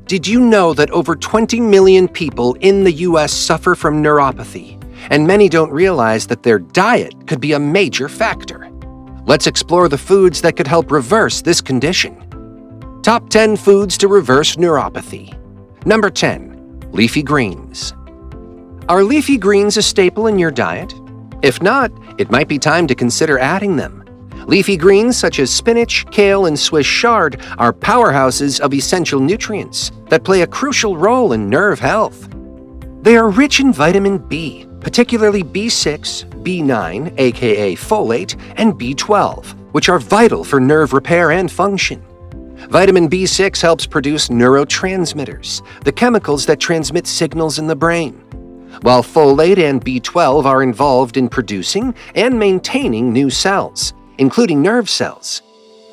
Did you know that over 20 million people in the US suffer from neuropathy, and many don't realize that their diet could be a major factor? Let's explore the foods that could help reverse this condition. Top 10 foods to reverse neuropathy. Number 10. Leafy greens. Are leafy greens a staple in your diet? If not, it might be time to consider adding them. Leafy greens such as spinach, kale, and Swiss chard are powerhouses of essential nutrients that play a crucial role in nerve health. They are rich in vitamin B, particularly B6, B9, aka folate, and B12, which are vital for nerve repair and function. Vitamin B6 helps produce neurotransmitters, the chemicals that transmit signals in the brain, while folate and B12 are involved in producing and maintaining new cells, including nerve cells.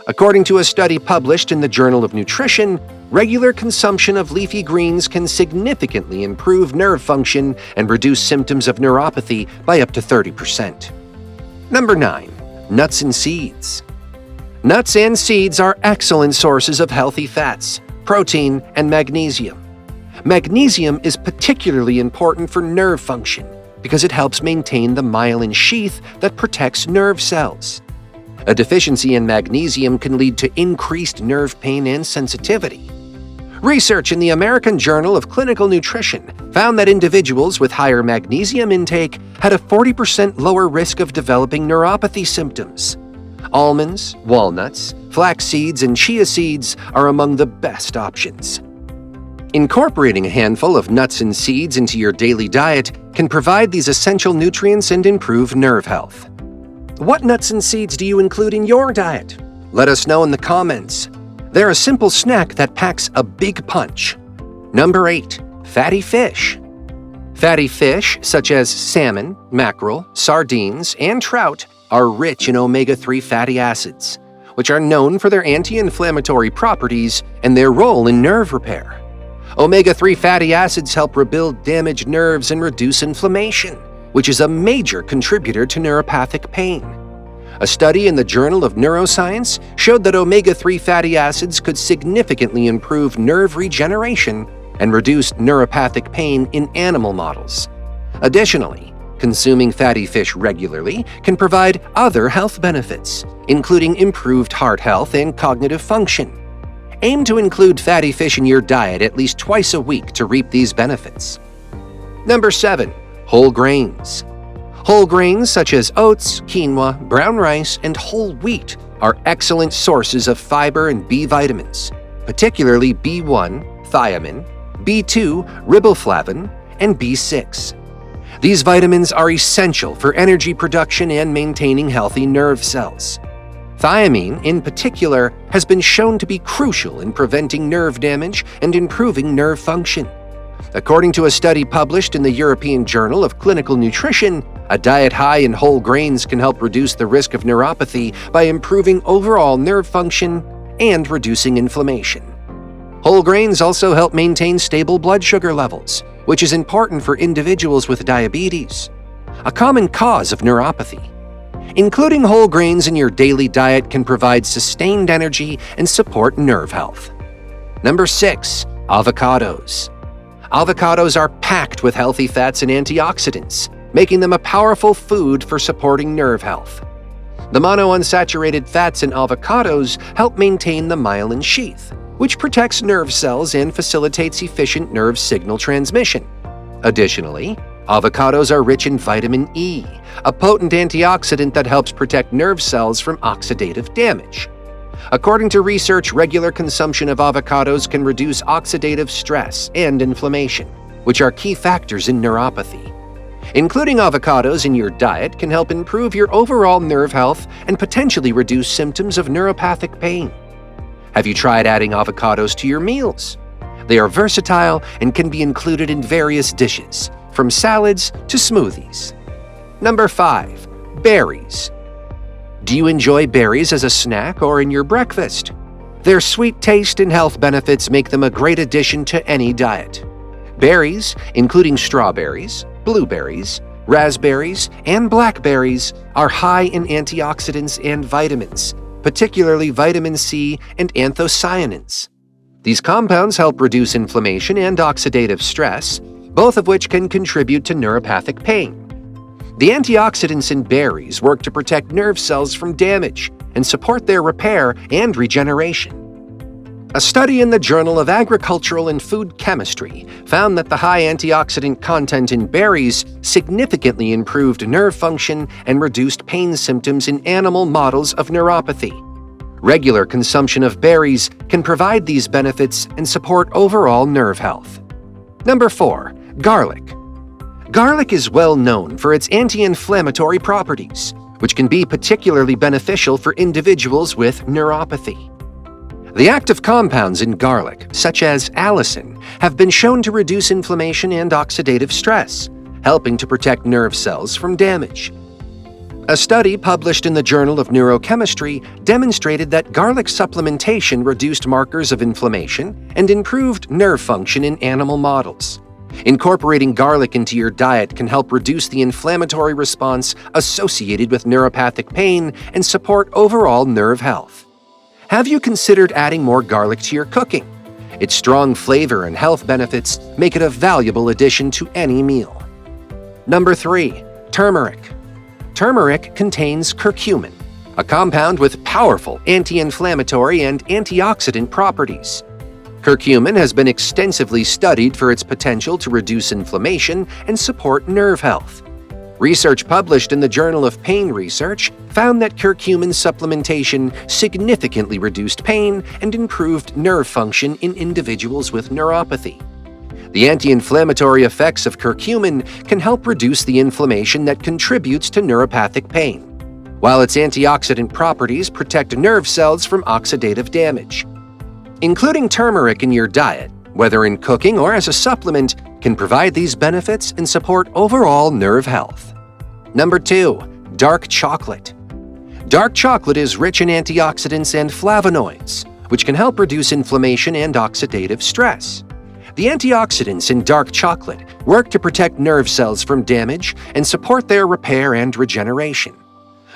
According to a study published in the Journal of Nutrition, regular consumption of leafy greens can significantly improve nerve function and reduce symptoms of neuropathy by up to 30%. Number 9. Nuts and seeds. Nuts and seeds are excellent sources of healthy fats, protein, and magnesium. Magnesium is particularly important for nerve function because it helps maintain the myelin sheath that protects nerve cells. A deficiency in magnesium can lead to increased nerve pain and sensitivity. Research in the American Journal of Clinical Nutrition found that individuals with higher magnesium intake had a 40% lower risk of developing neuropathy symptoms. Almonds, walnuts, flax seeds, and chia seeds are among the best options. Incorporating a handful of nuts and seeds into your daily diet can provide these essential nutrients and improve nerve health. What nuts and seeds do you include in your diet? Let us know in the comments. They're a simple snack that packs a big punch. Number 8. Fatty fish. Fatty fish, such as salmon, mackerel, sardines, and trout, are rich in omega-3 fatty acids, which are known for their anti-inflammatory properties and their role in nerve repair. Omega-3 fatty acids help rebuild damaged nerves and reduce inflammation, which is a major contributor to neuropathic pain. A study in the Journal of Neuroscience showed that omega-3 fatty acids could significantly improve nerve regeneration and reduce neuropathic pain in animal models. Additionally, consuming fatty fish regularly can provide other health benefits, including improved heart health and cognitive function. Aim to include fatty fish in your diet at least twice a week to reap these benefits. Number 7. Whole grains. Whole grains such as oats, quinoa, brown rice, and whole wheat are excellent sources of fiber and B vitamins, particularly B1, thiamine, B2, riboflavin, and B6. These vitamins are essential for energy production and maintaining healthy nerve cells. Thiamine, in particular, has been shown to be crucial in preventing nerve damage and improving nerve function. According to a study published in the European Journal of Clinical Nutrition, a diet high in whole grains can help reduce the risk of neuropathy by improving overall nerve function and reducing inflammation. Whole grains also help maintain stable blood sugar levels, which is important for individuals with diabetes, a common cause of neuropathy. Including whole grains in your daily diet can provide sustained energy and support nerve health. Number 6. Avocados. Avocados are packed with healthy fats and antioxidants, making them a powerful food for supporting nerve health. The monounsaturated fats in avocados help maintain the myelin sheath, which protects nerve cells and facilitates efficient nerve signal transmission. Additionally, avocados are rich in vitamin E, a potent antioxidant that helps protect nerve cells from oxidative damage. According to research, regular consumption of avocados can reduce oxidative stress and inflammation, which are key factors in neuropathy. Including avocados in your diet can help improve your overall nerve health and potentially reduce symptoms of neuropathic pain. Have you tried adding avocados to your meals? They are versatile and can be included in various dishes, from salads to smoothies. Number 5. Berries. Do you enjoy berries as a snack or in your breakfast? Their sweet taste and health benefits make them a great addition to any diet. Berries, including strawberries, blueberries, raspberries, and blackberries, are high in antioxidants and vitamins, particularly vitamin C and anthocyanins. These compounds help reduce inflammation and oxidative stress, both of which can contribute to neuropathic pain. The antioxidants in berries work to protect nerve cells from damage and support their repair and regeneration. A study in the Journal of Agricultural and Food Chemistry found that the high antioxidant content in berries significantly improved nerve function and reduced pain symptoms in animal models of neuropathy. Regular consumption of berries can provide these benefits and support overall nerve health. Number 4. Garlic. Garlic is well known for its anti-inflammatory properties, which can be particularly beneficial for individuals with neuropathy. The active compounds in garlic, such as allicin, have been shown to reduce inflammation and oxidative stress, helping to protect nerve cells from damage. A study published in the Journal of Neurochemistry demonstrated that garlic supplementation reduced markers of inflammation and improved nerve function in animal models. Incorporating garlic into your diet can help reduce the inflammatory response associated with neuropathic pain and support overall nerve health. Have you considered adding more garlic to your cooking? Its strong flavor and health benefits make it a valuable addition to any meal. Number 3. Turmeric. Turmeric contains curcumin, a compound with powerful anti-inflammatory and antioxidant properties. Curcumin has been extensively studied for its potential to reduce inflammation and support nerve health. Research published in the Journal of Pain Research found that curcumin supplementation significantly reduced pain and improved nerve function in individuals with neuropathy. The anti-inflammatory effects of curcumin can help reduce the inflammation that contributes to neuropathic pain, while its antioxidant properties protect nerve cells from oxidative damage. Including turmeric in your diet, whether in cooking or as a supplement, can provide these benefits and support overall nerve health. Number 2. Dark chocolate. Dark chocolate is rich in antioxidants and flavonoids, which can help reduce inflammation and oxidative stress. The antioxidants in dark chocolate work to protect nerve cells from damage and support their repair and regeneration.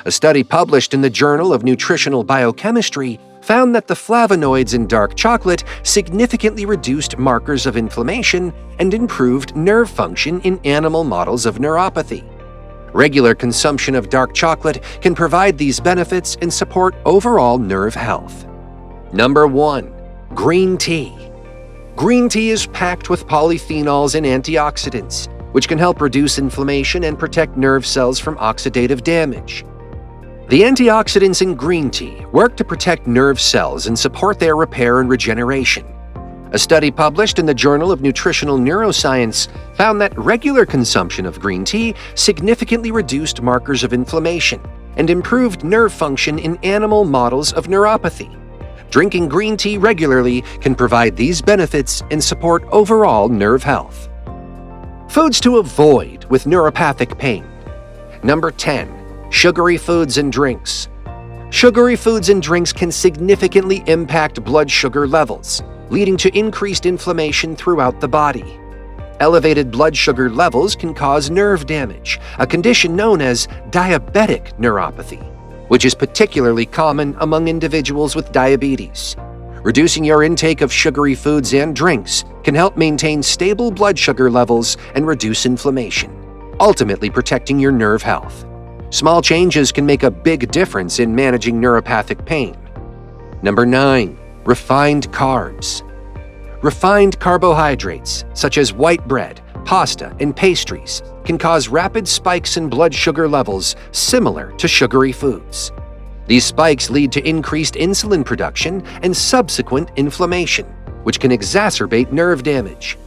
A study published in the Journal of Nutritional Biochemistry found that the flavonoids in dark chocolate significantly reduced markers of inflammation and improved nerve function in animal models of neuropathy. Regular consumption of dark chocolate can provide these benefits and support overall nerve health. Number 1. Green tea. Green tea is packed with polyphenols and antioxidants, which can help reduce inflammation and protect nerve cells from oxidative damage. The antioxidants in green tea work to protect nerve cells and support their repair and regeneration. A study published in the Journal of Nutritional Neuroscience found that regular consumption of green tea significantly reduced markers of inflammation and improved nerve function in animal models of neuropathy. Drinking green tea regularly can provide these benefits and support overall nerve health. Foods to avoid with neuropathic pain. Number 10. Sugary foods and drinks. Sugary foods and drinks can significantly impact blood sugar levels, leading to increased inflammation throughout the body. Elevated blood sugar levels can cause nerve damage, a condition known as diabetic neuropathy, which is particularly common among individuals with diabetes. Reducing your intake of sugary foods and drinks can help maintain stable blood sugar levels and reduce inflammation, ultimately protecting your nerve health. Small changes can make a big difference in managing neuropathic pain. Number 9. Refined carbs. Refined carbohydrates, such as white bread, pasta, and pastries, can cause rapid spikes in blood sugar levels similar to sugary foods. These spikes lead to increased insulin production and subsequent inflammation, which can exacerbate nerve damage.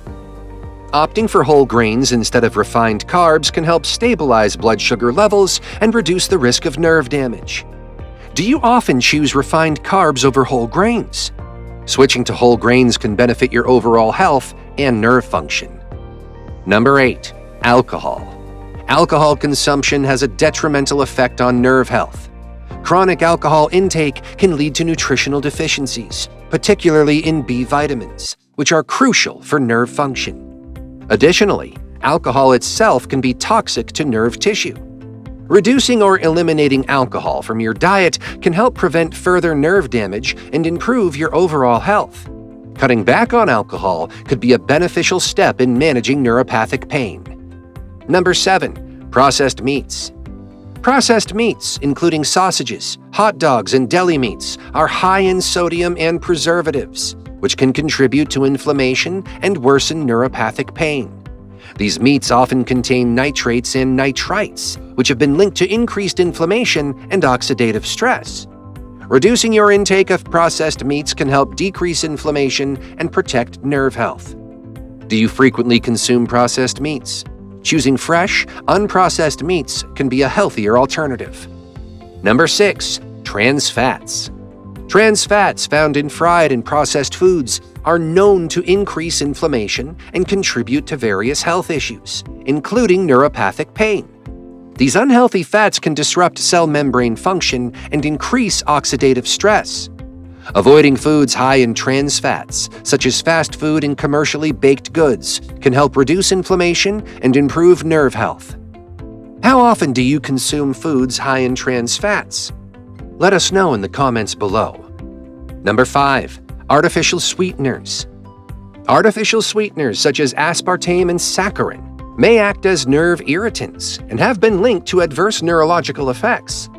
Opting for whole grains instead of refined carbs can help stabilize blood sugar levels and reduce the risk of nerve damage. Do you often choose refined carbs over whole grains? Switching to whole grains can benefit your overall health and nerve function. Number 8. Alcohol. Alcohol consumption has a detrimental effect on nerve health. Chronic alcohol intake can lead to nutritional deficiencies, particularly in B vitamins, which are crucial for nerve function. Additionally, alcohol itself can be toxic to nerve tissue. Reducing or eliminating alcohol from your diet can help prevent further nerve damage and improve your overall health. Cutting back on alcohol could be a beneficial step in managing neuropathic pain. Number 7. Processed meats. Processed meats, including sausages, hot dogs, and deli meats, are high in sodium and preservatives, which can contribute to inflammation and worsen neuropathic pain. These meats often contain nitrates and nitrites, which have been linked to increased inflammation and oxidative stress. Reducing your intake of processed meats can help decrease inflammation and protect nerve health. Do you frequently consume processed meats? Choosing fresh, unprocessed meats can be a healthier alternative. Number 6. Trans fats. Trans fats found in fried and processed foods are known to increase inflammation and contribute to various health issues, including neuropathic pain. These unhealthy fats can disrupt cell membrane function and increase oxidative stress. Avoiding foods high in trans fats, such as fast food and commercially baked goods, can help reduce inflammation and improve nerve health. How often do you consume foods high in trans fats? Let us know in the comments below. Number 5. Artificial sweeteners. Artificial sweeteners such as aspartame and saccharin may act as nerve irritants and have been linked to adverse neurological effects.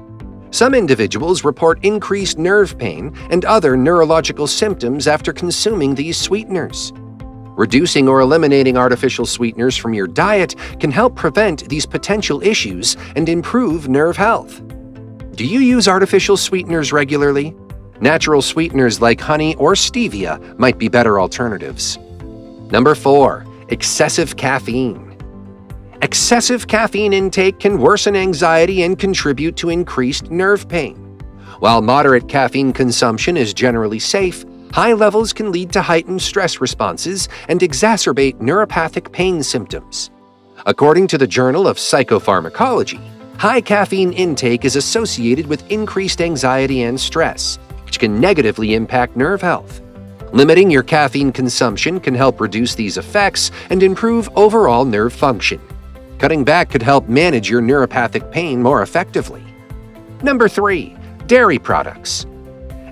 Some individuals report increased nerve pain and other neurological symptoms after consuming these sweeteners. Reducing or eliminating artificial sweeteners from your diet can help prevent these potential issues and improve nerve health. Do you use artificial sweeteners regularly? Natural sweeteners like honey or stevia might be better alternatives. Number 4. Excessive caffeine. Excessive caffeine intake can worsen anxiety and contribute to increased nerve pain. While moderate caffeine consumption is generally safe, high levels can lead to heightened stress responses and exacerbate neuropathic pain symptoms. According to the Journal of Psychopharmacology, high caffeine intake is associated with increased anxiety and stress, which can negatively impact nerve health. Limiting your caffeine consumption can help reduce these effects and improve overall nerve function. Cutting back could help manage your neuropathic pain more effectively. Number 3. Dairy products.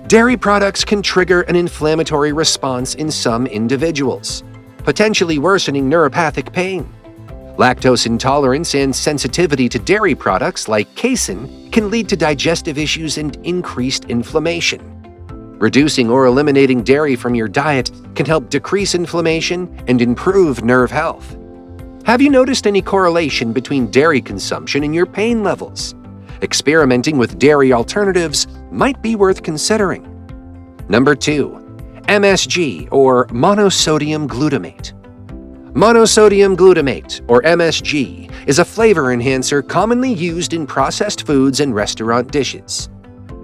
Dairy products can trigger an inflammatory response in some individuals, potentially worsening neuropathic pain. Lactose intolerance and sensitivity to dairy products like casein can lead to digestive issues and increased inflammation. Reducing or eliminating dairy from your diet can help decrease inflammation and improve nerve health. Have you noticed any correlation between dairy consumption and your pain levels? Experimenting with dairy alternatives might be worth considering. Number 2. MSG or monosodium glutamate. Monosodium glutamate, or MSG, is a flavor enhancer commonly used in processed foods and restaurant dishes.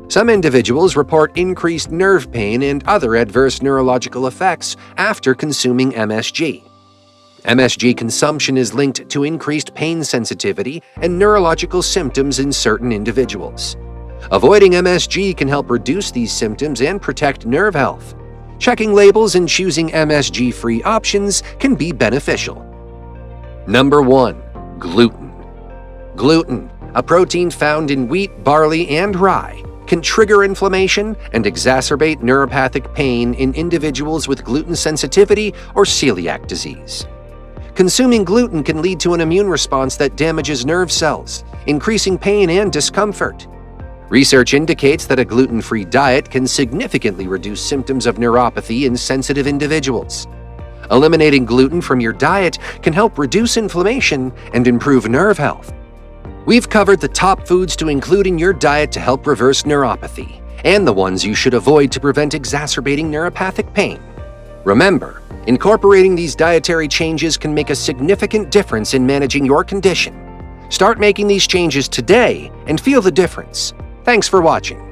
Some individuals report increased nerve pain and other adverse neurological effects after consuming MSG. MSG consumption is linked to increased pain sensitivity and neurological symptoms in certain individuals. Avoiding MSG can help reduce these symptoms and protect nerve health. Checking labels and choosing MSG-free options can be beneficial. Number 1. Gluten. Gluten, a protein found in wheat, barley, and rye, can trigger inflammation and exacerbate neuropathic pain in individuals with gluten sensitivity or celiac disease. Consuming gluten can lead to an immune response that damages nerve cells, increasing pain and discomfort. Research indicates that a gluten-free diet can significantly reduce symptoms of neuropathy in sensitive individuals. Eliminating gluten from your diet can help reduce inflammation and improve nerve health. We've covered the top foods to include in your diet to help reverse neuropathy, and the ones you should avoid to prevent exacerbating neuropathic pain. Remember, incorporating these dietary changes can make a significant difference in managing your condition. Start making these changes today and feel the difference. Thanks for watching.